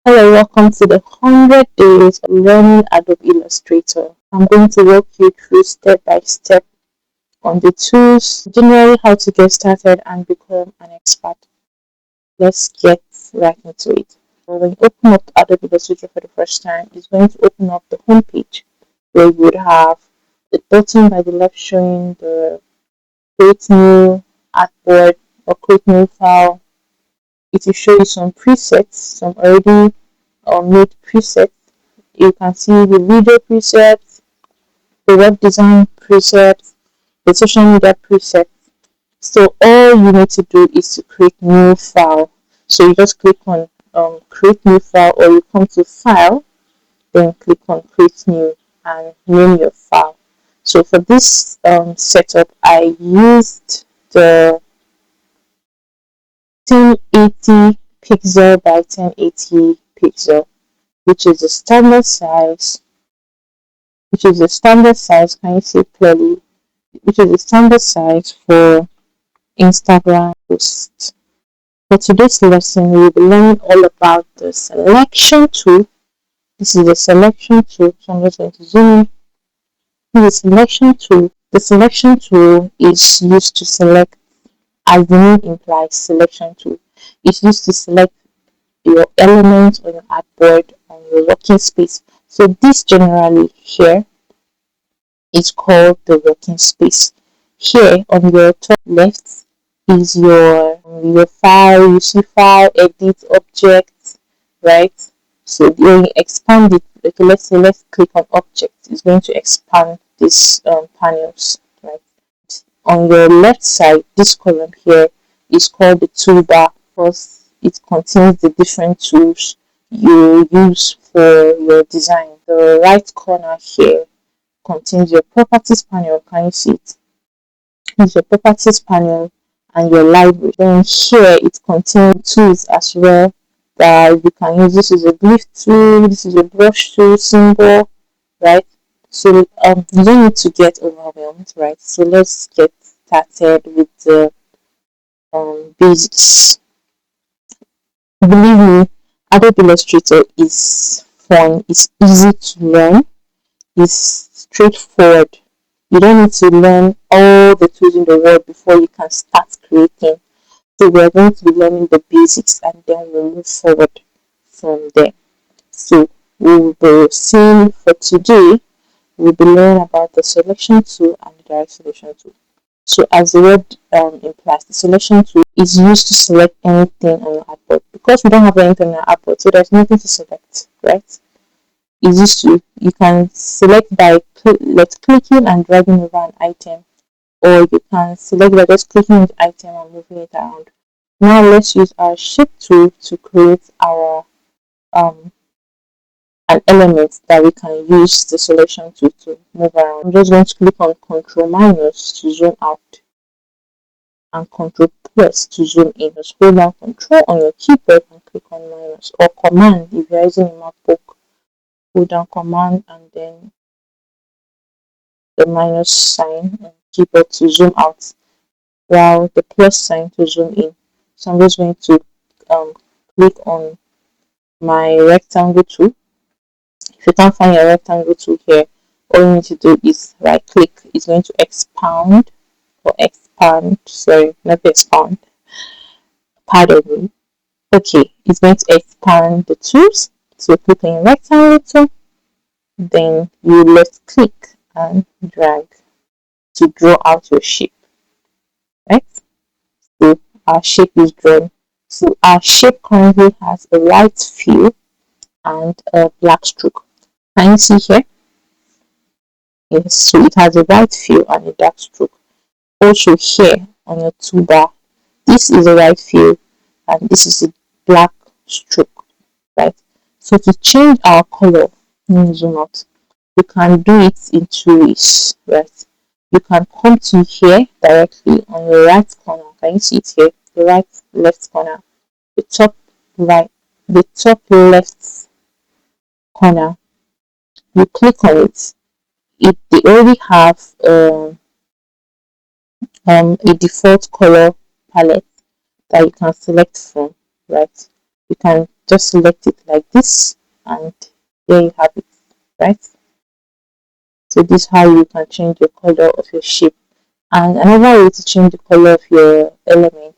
Hello, welcome to the 100 Days of Learning Adobe Illustrator. I'm going to walk you through step by step on the tools, generally how to get started and become an expert. Let's get right into it. When you open up Adobe Illustrator for the first time, it's going to open up the home page where you would have the button by the left showing the create new artboard or create new file. It will show you some presets, some already made presets. You can see the video preset, the web design preset, the social media preset. So all you need to do is to create new file. So you just click on create new file, or you come to file, then click on create new and name your file. So for this setup, I used the 1080 pixel by 1080 pixel, which is the standard size can you see clearly, which is the standard size for Instagram posts. For today's lesson, we'll be learning all about the selection tool. This is the selection tool, so I'm just going to zoom in. The selection tool. The selection tool is used to select, as the name implies, selection tool. It's used to select your elements on your artboard, on your working space. So this generally here is called the working space. Here on your top left is your file. You see file, edit, object, right? So when you expand it, okay, let's click on object. It's going to expand these panels, right? On your left side, this column here is called the toolbar because it contains the different tools you use for your design. The right corner here contains your properties panel. Can you see it? It's your properties panel and your library. Then here it contains tools as well that you can use. This is a glyph tool, this is a brush tool symbol, right? So you don't need to get overwhelmed, right? So let's get started with the basics. Believe me, Adobe Illustrator is fun, it's easy to learn, it's straightforward. You don't need to learn all the tools in the world before you can start creating. So we are going to be learning the basics and then we'll move forward from there. So we will be seeing for today, we'll be learning about the selection tool and the direct selection tool. So as the word implies, the selection tool is used to select anything on your artboard. Because we don't have anything on our artboard, so there's nothing to select, right? Is used to, you can select by clicking and dragging over an item, or you can select by just clicking on the item and moving it around. Now let's use our shape tool to create our an element that we can use the selection tool to move around. I'm just going to click on Control minus to zoom out and Control plus to zoom in. Just hold down Control on your keyboard and click on minus, or Command if you're using a MacBook. Hold down Command and then the minus sign on keyboard to zoom out, while the plus sign to zoom in. So I'm just going to click on my rectangle tool. If you can't find your rectangle tool here, all you need to do is right click. It's going to expand, sorry, not expand, pardon me. Okay, it's going to expand the tools. So click on your rectangle tool, then you left click and drag to draw out your shape, right? So our shape is drawn. So our shape currently has a white fill and a black stroke. Can you see here? Yes, so it has a white fill and a dark stroke. Also here on your toolbar, this is a white fill and this is a black stroke, right? So to change our color, let me zoom out. You can do it in two ways, right? You can come to here directly on your right corner. Can you see it here? The right left corner, the top right, the top left corner. You click on it. They already have a default color palette that you can select from, right? You can just select it like this, and there you have it, right? So this is how you can change the color of your shape. And another way to change the color of your element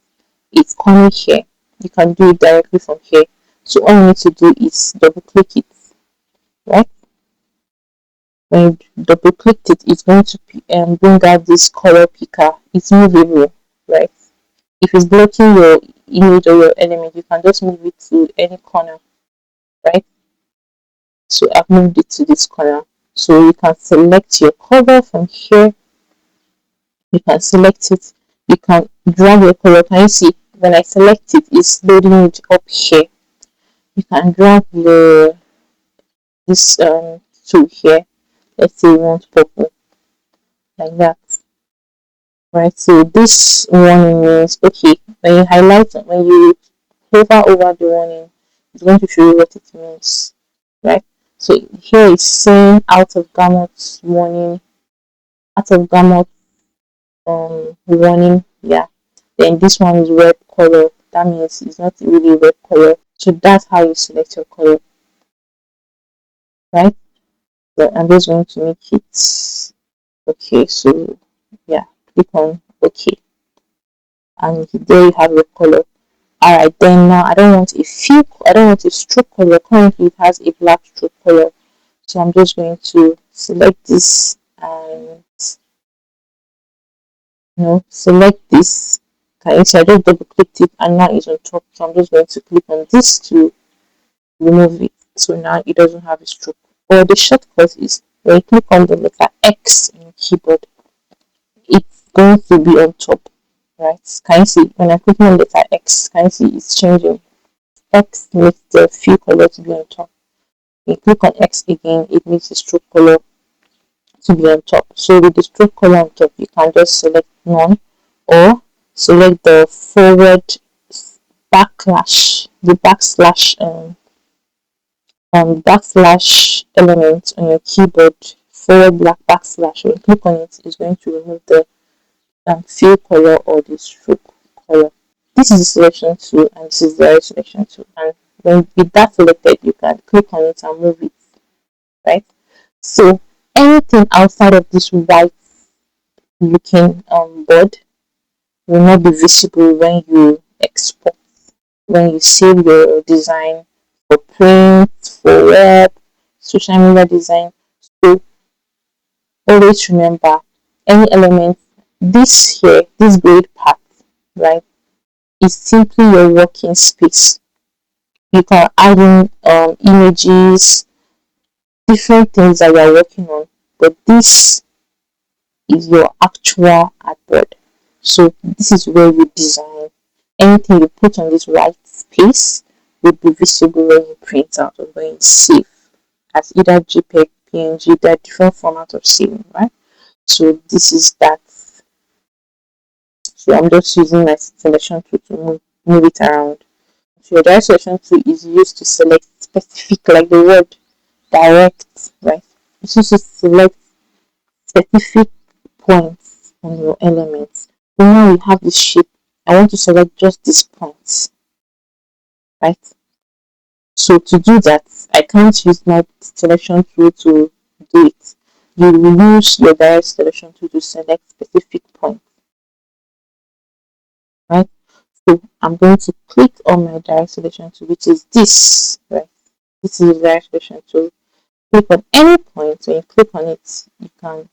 is coming here. You can do it directly from here. So all you need to do is double click it, right? When you double click it, it's going to bring out this color picker. It's movable, right? If it's blocking your image or your element, you can just move it to any corner, right? So I've moved it to this corner. So you can select your color from here. You can select it. You can drag your color. Can you see when I select it, it's loading it up here. You can drag your this tool here. Let's say you want purple like that, right? So this warning means okay. When you highlight, when you hover over the warning, it's going to show you what it means, right? So here it's saying out of gamut warning, out of gamut warning, yeah. Then this one is red color. That means it's not really red color. So that's how you select your color, right? So I'm just going to make it okay. So yeah, click on okay, and there you have your color. Alright, then now I don't want a stroke color. Currently it has a black stroke color. So I'm just going to select this and select this. Can you see I just double clicked it and now it's on top. So I'm just going to click on this to remove it. So now it doesn't have a stroke. Or the shortcut is when you click on the letter X in your keyboard, it's going to be on top. Right? Can you see when I click on the letter X, can you see it's changing? X makes the fill color to be on top. You click on X again, it makes the stroke color to be on top. So with the stroke color on top, you can just select none or select the forward the backslash element on your keyboard, forward black backslash. When you click on it, it's going to remove the fill color or the stroke color. This is the selection tool and this is the selection tool. And when with that selected, you can click on it and move it, right? So anything outside of this white looking board will not be visible when you export, when you save your design for print, for web, social media design. So always remember any element, this here, this grid part, right, is simply your working space. You can add in images, different things that you are working on, but this is your actual artboard. So this is where you design. Anything you put on this white space will be visible when you print out or when you save as either JPEG, PNG, there are different formats of saving, right? So this is that. So I'm just using my selection tool to move it around. So your direct selection tool is used to select specific, like the word direct, right? It's used to select specific points on your elements. So now we have this shape. I want to select just these points, right? So to do that, I can't use my selection tool to do it. You will use your direct selection tool to select specific points, right? So I'm going to click on my direct selection tool, which is this, right? This is the direct selection tool. Click on any point. When you click on it, you can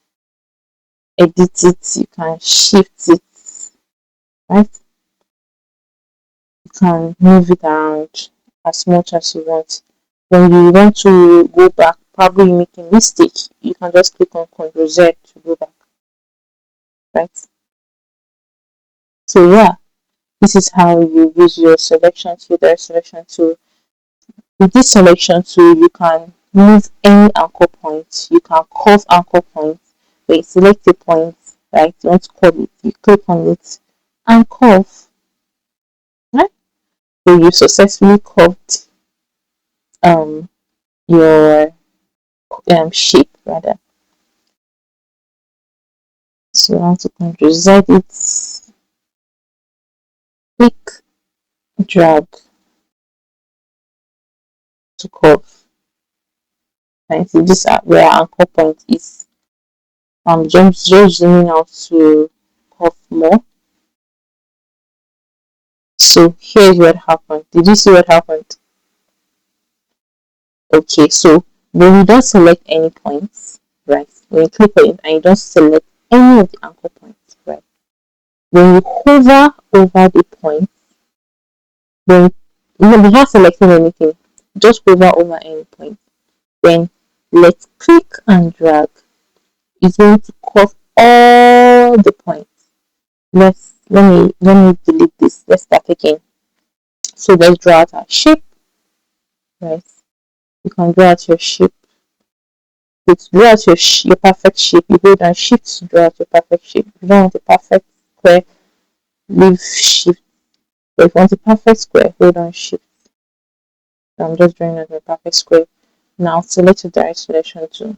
edit it, you can shift it, right? You can move it around as much as you want. When you want to go back, probably you make a mistake, you can just click on Ctrl Z to go back, right? So yeah, this is how you use your selection tool, the selection tool. With this selection tool, you can move any anchor point. You can curve anchor points. When you select a point, right? You want to curve it. You click on it and curve, right? So you successfully curved um your shape rather. So I want to Ctrl Z it, click, drag. to curve. And see this are where our anchor point is. Just zooming out to curve more. So here's what happened. Did you see what happened? Okay, so when you don't select any points, right? When you click on it and you don't select any of the anchor points, right? When you hover over the point, then without selecting anything, just hover over any point. Then let's click and drag. It's going to cover all the points. Let me delete this. Let's start again. So let's draw out our shape, right? You can draw out your shape. To draw out your perfect shape, you go down shift to draw out your perfect shape. If you don't want a perfect square, leave shift. But if you want a perfect square, hold on shift. So I'm just drawing out my perfect square. Now select your direct selection tool.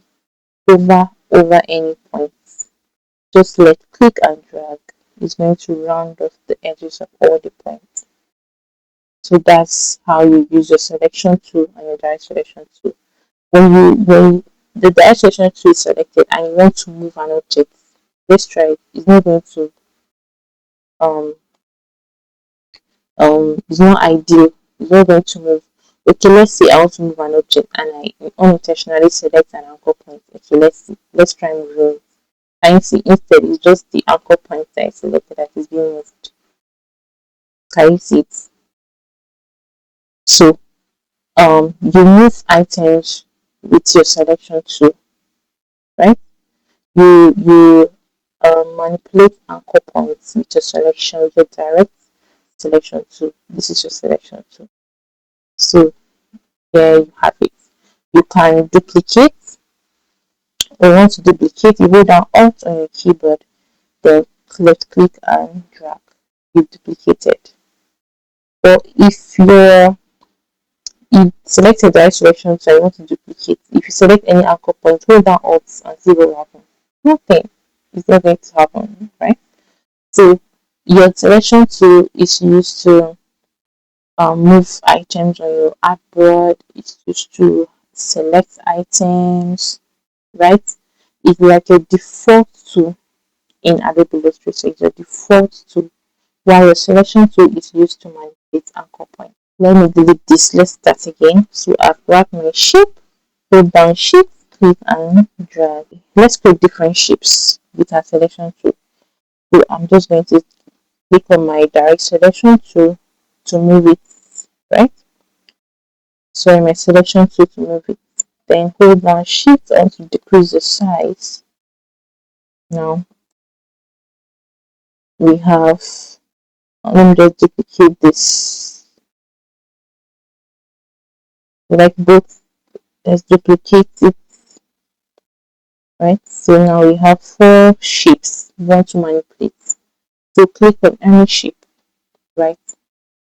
Hover over any point. Just let click and drag. It's going to round off the edges of all the points. So that's how you use your selection tool and your direct selection tool. When the direct selection tool is selected and you want to move an object, let's try it. It's not going to um it's not ideal. It's not going to move. Okay, let's say I want to move an object and I unintentionally select an anchor point. Okay, let's try moving it. Can you see instead it's just the anchor point that I selected that is being moved. Can you see it? So you move items with your selection tool, right? You manipulate anchor points with your selection with your direct selection tool. This is your selection tool. So there you have it. You can duplicate or want to duplicate, you hold down Alt on your keyboard, then left click and drag. You've duplicated. Or if you select a direct selection, so you want to duplicate. If you select any anchor point, hold down Alt and see what will happen. Nothing. It's not going to happen, right? So your selection tool is used to move items on your artboard. It's used to select items, right? It's like a default tool in Adobe Illustrator. It's a default tool, while your selection tool is used to manipulate anchor point. Let me delete this. Let's start again. So I've grabbed my shape, hold down shift, click and drag. Let's create different shapes with our selection tool. So I'm just going to click on my direct selection tool to move it, right? Sorry, my selection tool to move it. Then hold down shift and to decrease the size. Now we have, let me just duplicate this. Like both, let's duplicate it, right? So now we have 4 shapes we want to manipulate. So click on any shape, right?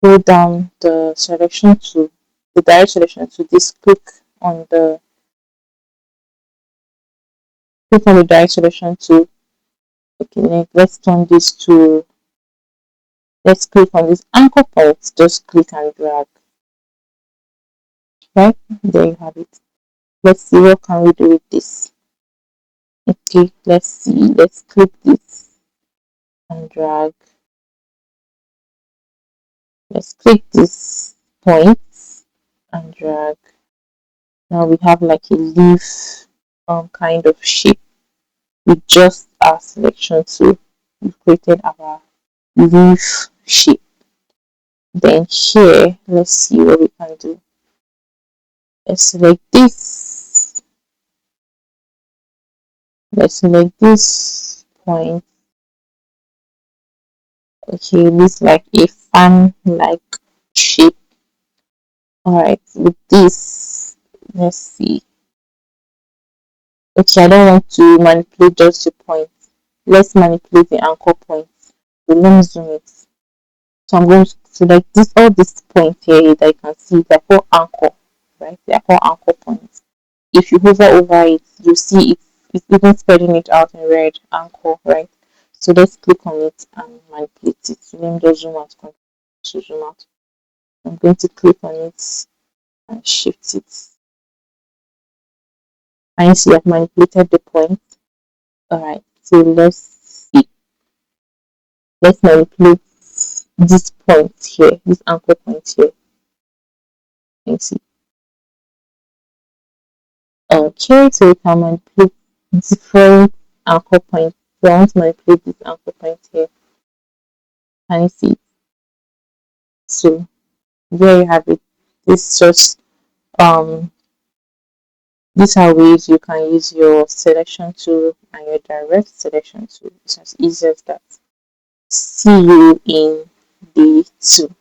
Hold down the selection tool, the direct selection to this, click on the direct selection tool. Okay, let's turn this to, let's click on this anchor point, just click and drag, right? There you have it. Let's see what can we do with this. Okay, let's see, let's click this and drag. Let's click this point and drag. Now we have like a leaf kind of shape with just our selection tool. We've created our leaf shape. Then here, let's see what we can do. Let's select this. Let's select this point. Okay, this like a fan like shape. Alright, with this, let's see. Okay, I don't want to manipulate just the point. Let's manipulate the anchor point. So let me zoom it. So I'm going to select this, all this point here that you can see, they're called anchor, right? They're called anchor points. If you hover over it, you see it's even spreading it out in red, anchor, right? So let's click on it and manipulate it. So let me just zoom out, to zoom out. I'm going to click on it and shift it. And you see I've manipulated the point. Alright, so let's see. Let's manipulate this point here, this anchor point here. Let's see. Okay, so we can manipulate different anchor points. So I want to manipulate this anchor point here. Can you see? So there you have it. This just these are ways you can use your selection tool and your direct selection tool. It's as easy as that. See you in day 2.